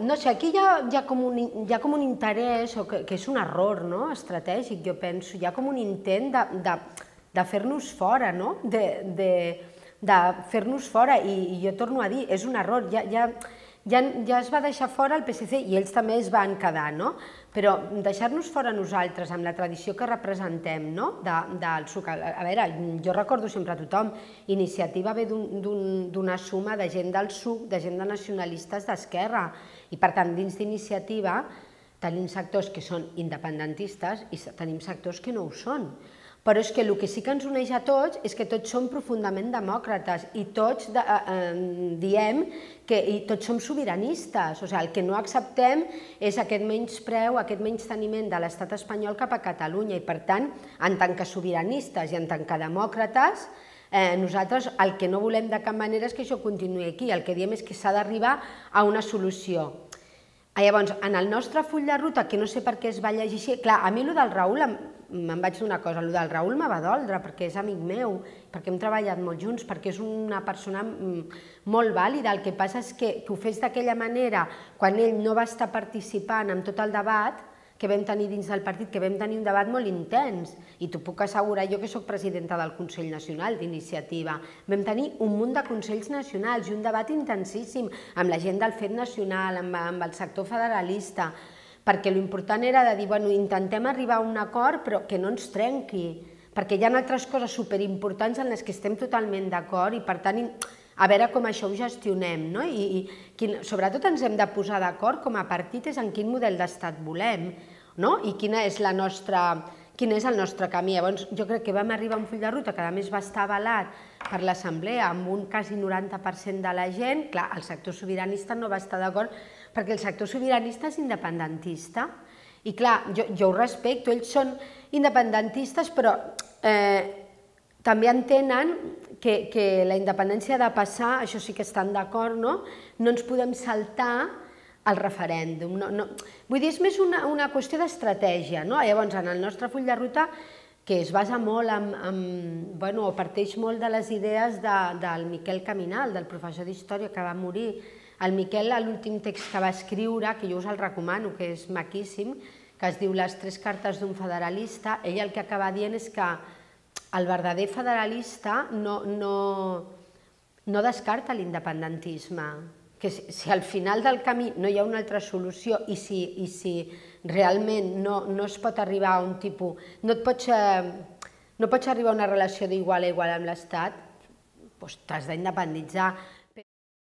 no sé, aquí hi ha com un interès, que és un error estratègic, jo penso, hi ha com un intent de fer-nos fora, de fer-nos fora, i jo torno a dir, és un error, ja es va deixar fora el PSC i ells també es van quedar, però deixar-nos fora nosaltres amb la tradició que representem del SUC, a veure, jo recordo sempre a tothom, Iniciativa ve d'una suma de gent del SUC, de gent de nacionalistes d'esquerra, i per tant dins d'Iniciativa tenim sectors que són independentistes i tenim sectors que no ho són. Però és que el que sí que ens uneix a tots és que tots som profundament demòcrates i tots diem que tots som sobiranistes. O sigui, el que no acceptem és aquest menyspreu, aquest menysteniment de l'estat espanyol cap a Catalunya. I per tant, en tant que sobiranistes i en tant que demòcrates, nosaltres el que no volem de cap manera és que això continuï aquí. El que diem és que s'ha d'arribar a una solució. Llavors, en el nostre full de ruta, que no sé per què es va llegir així, clar, a mi el del Raül, me'n vaig dir una cosa, el del Raül me va doldre perquè és amic meu, perquè hem treballat molt junts, perquè és una persona molt vàlida. El que passa és que ho fes d'aquella manera, quan ell no va estar participant en tot el debat que vam tenir dins del partit, que vam tenir un debat molt intens, i t'ho puc assegurar jo que soc presidenta del Consell Nacional d'Iniciativa. Vam tenir un munt de consells nacionals i un debat intensíssim amb la gent del FET nacional, amb el sector federalista, perquè l'important era de dir, bueno, intentem arribar a un acord però que no ens trenqui, perquè hi ha altres coses superimportants en les que estem totalment d'acord i per tant a veure com això ho gestionem, i sobretot ens hem de posar d'acord com a partit és en quin model d'estat volem i quin és el nostre camí. Llavors jo crec que vam arribar a un full de ruta que a més va estar avalat per l'Assemblea amb un quasi 90% de la gent. Clar, el sector sobiranista no va estar d'acord perquè el sector sobiranista és independentista i clar, jo ho respecto, ells són independentistes però també entenen que la independència ha de passar, això sí que estan d'acord, no ens podem saltar el referèndum. Vull dir, és més una qüestió d'estratègia. Llavors, en el nostre full de ruta, que es basa molt o parteix molt de les idees del Miquel Caminal, del professor d'història que va morir. El Miquel, l'últim text que va escriure, que jo us el recomano, que és maquíssim, que es diu Les 3 cartes d'un federalista, ell el que acaba dient és que el verdader federalista no descarta l'independentisme, que si al final del camí no hi ha una altra solució i si realment no es pot arribar a un tipus, no pots arribar a una relació d'igual a igual amb l'Estat, doncs t'has d'independitzar.